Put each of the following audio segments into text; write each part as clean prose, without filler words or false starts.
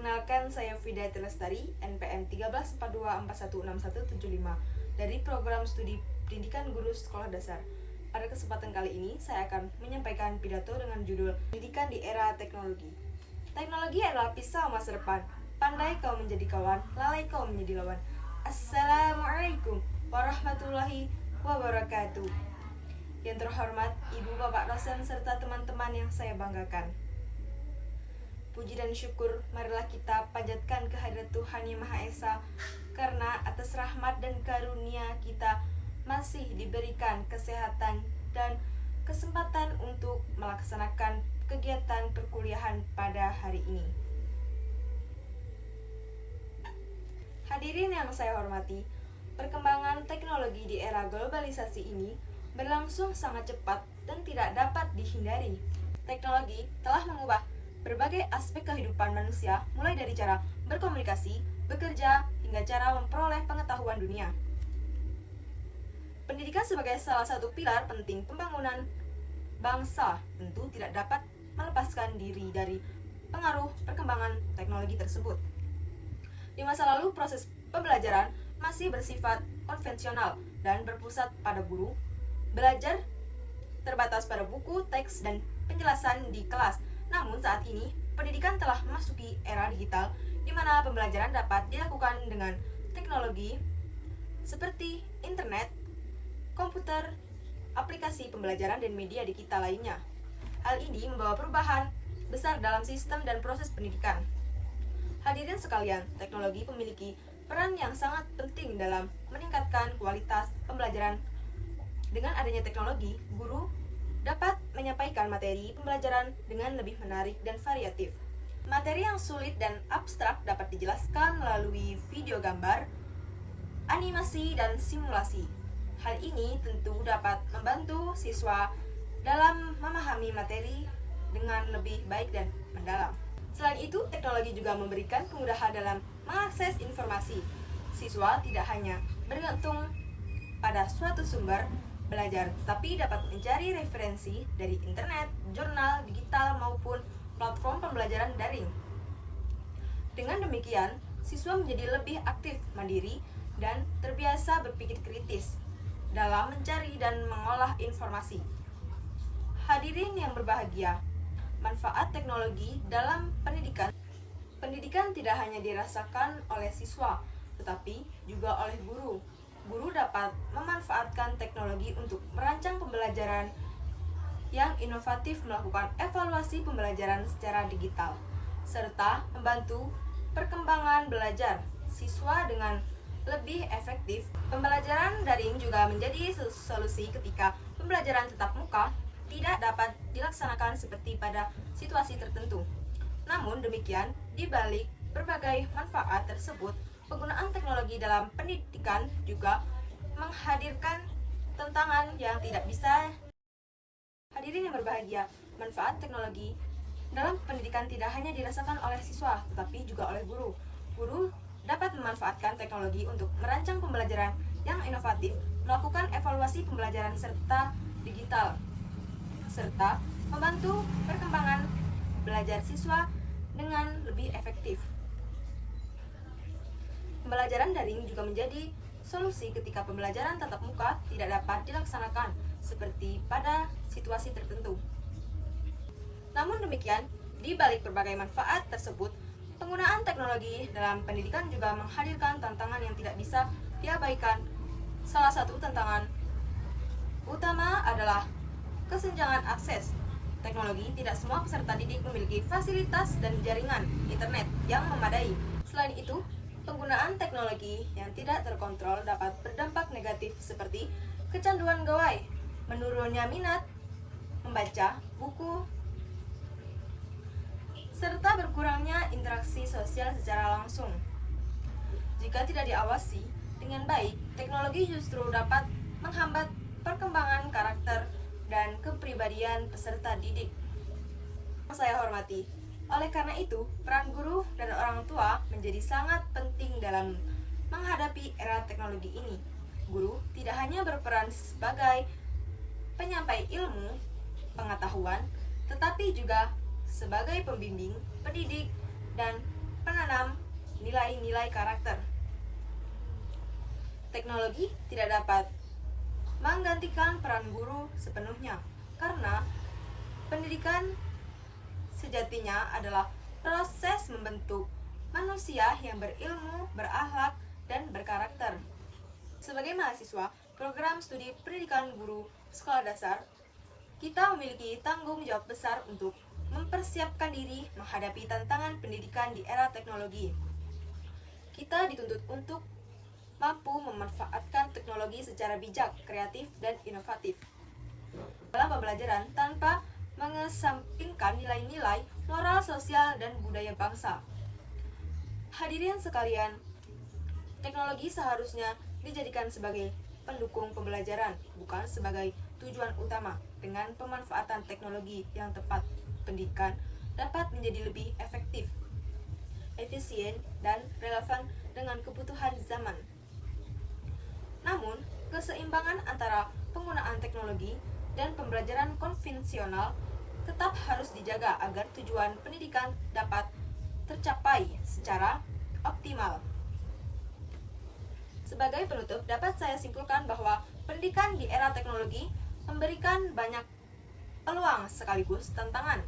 Perkenalkan, saya Fida Lestari, NPM 1342416175 dari Program Studi Pendidikan Guru Sekolah Dasar. Pada kesempatan kali ini, saya akan menyampaikan pidato dengan judul Pendidikan di Era Teknologi. Teknologi adalah pisau masa depan. Pandai kau menjadi kawan, lalai kau menjadi lawan. Assalamualaikum warahmatullahi wabarakatuh. Yang terhormat Ibu, Bapak dosen, serta teman-teman yang saya banggakan. Puji dan syukur marilah kita panjatkan kehadirat Tuhan Yang Maha Esa, karena atas rahmat dan karunia kita masih diberikan kesehatan dan kesempatan untuk melaksanakan kegiatan perkuliahan pada hari ini. Hadirin yang saya hormati, perkembangan teknologi di era globalisasi ini berlangsung sangat cepat dan tidak dapat dihindari. Teknologi telah mengubah berbagai aspek kehidupan manusia, mulai dari cara berkomunikasi, bekerja, hingga cara memperoleh pengetahuan dunia. Pendidikan sebagai salah satu pilar penting pembangunan bangsa tentu tidak dapat melepaskan diri dari pengaruh perkembangan teknologi tersebut. Di masa lalu, proses pembelajaran masih bersifat konvensional dan berpusat pada guru. Belajar terbatas pada buku, teks, dan penjelasan di kelas. Namun saat ini, pendidikan telah memasuki era digital, di mana pembelajaran dapat dilakukan dengan teknologi seperti internet, komputer, aplikasi pembelajaran, dan media digital lainnya. Hal ini membawa perubahan besar dalam sistem dan proses pendidikan. Hadirin sekalian, teknologi memiliki peran yang sangat penting dalam meningkatkan kualitas pembelajaran. Dengan adanya teknologi, guru dapat menyampaikan materi pembelajaran dengan lebih menarik dan variatif. Materi yang sulit dan abstrak dapat dijelaskan melalui video gambar, animasi, dan simulasi. Hal ini tentu dapat membantu siswa dalam memahami materi dengan lebih baik dan mendalam. Selain itu, teknologi juga memberikan kemudahan dalam mengakses informasi. Siswa tidak hanya bergantung pada suatu sumber belajar, tapi dapat mencari referensi dari internet, jurnal, digital, maupun platform pembelajaran daring. Dengan demikian, siswa menjadi lebih aktif, mandiri, dan terbiasa berpikir kritis dalam mencari dan mengolah informasi. Hadirin yang berbahagia, manfaat teknologi dalam pendidikan. Pendidikan tidak hanya dirasakan oleh siswa, tetapi juga oleh guru. Guru dapat memanfaatkan teknologi untuk merancang pembelajaran yang inovatif, melakukan evaluasi pembelajaran secara digital, serta membantu perkembangan belajar siswa dengan lebih efektif. Pembelajaran daring juga menjadi solusi ketika pembelajaran tatap muka tidak dapat dilaksanakan seperti pada situasi tertentu. Namun demikian, di balik berbagai manfaat tersebut, penggunaan teknologi dalam pendidikan juga menghadirkan tantangan yang tidak bisa. Hadirin yang berbahagia, manfaat teknologi dalam pendidikan tidak hanya dirasakan oleh siswa, tetapi juga oleh guru. Guru dapat memanfaatkan teknologi untuk merancang pembelajaran yang inovatif, melakukan evaluasi pembelajaran serta digital, serta membantu perkembangan belajar siswa dengan lebih efektif. Pembelajaran daring juga menjadi solusi ketika pembelajaran tatap muka tidak dapat dilaksanakan seperti pada situasi tertentu. Namun demikian, di balik berbagai manfaat tersebut, penggunaan teknologi dalam pendidikan juga menghadirkan tantangan yang tidak bisa diabaikan. Salah satu tantangan utama adalah kesenjangan akses. Teknologi, tidak semua peserta didik memiliki fasilitas dan jaringan internet yang memadai. Selain itu, penggunaan teknologi yang tidak terkontrol dapat berdampak negatif seperti kecanduan gawai, menurunnya minat membaca buku, serta berkurangnya interaksi sosial secara langsung. Jika tidak diawasi dengan baik, teknologi justru dapat menghambat perkembangan karakter dan kepribadian peserta didik. Saya hormati, oleh karena itu, peran guru dan orang tua menjadi sangat penting dalam menghadapi era teknologi ini. Guru tidak hanya berperan sebagai penyampai ilmu, pengetahuan, tetapi juga sebagai pembimbing, pendidik, dan menanam nilai-nilai karakter. Teknologi tidak dapat menggantikan peran guru sepenuhnya, karena pendidikan sejatinya adalah proses membentuk manusia yang berilmu, berakhlak, dan berkarakter. Sebagai mahasiswa program studi pendidikan guru sekolah dasar, kita memiliki tanggung jawab besar untuk mempersiapkan diri menghadapi tantangan pendidikan di era teknologi. Kita dituntut untuk mampu memanfaatkan teknologi secara bijak, kreatif, dan inovatif dalam pembelajaran tanpa mengesampingkan nilai-nilai moral, sosial, dan budaya bangsa. Hadirin sekalian, teknologi seharusnya dijadikan sebagai pendukung pembelajaran, bukan sebagai tujuan utama. Dengan pemanfaatan teknologi yang tepat, pendidikan dapat menjadi lebih efektif, efisien, dan relevan dengan kebutuhan zaman. Namun, keseimbangan antara penggunaan teknologi dan pembelajaran konvensional tetap harus dijaga agar tujuan pendidikan dapat tercapai secara optimal. Sebagai penutup, dapat saya simpulkan bahwa pendidikan di era teknologi memberikan banyak peluang sekaligus tantangan.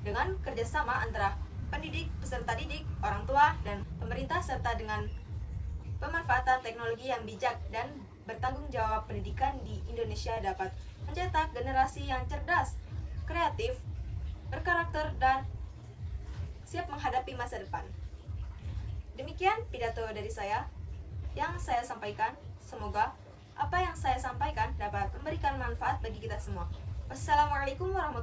Dengan kerjasama antara pendidik, peserta didik, orang tua, dan pemerintah, serta dengan pemanfaatan teknologi yang bijak dan bertanggung jawab, pendidikan di Indonesia dapat mencetak generasi yang cerdas, kreatif, berkarakter, dan siap menghadapi masa depan. Demikian pidato dari saya yang saya sampaikan. Semoga apa yang saya sampaikan dapat memberikan manfaat bagi kita semua. Wassalamualaikum warahmatullahi wabarakatuh.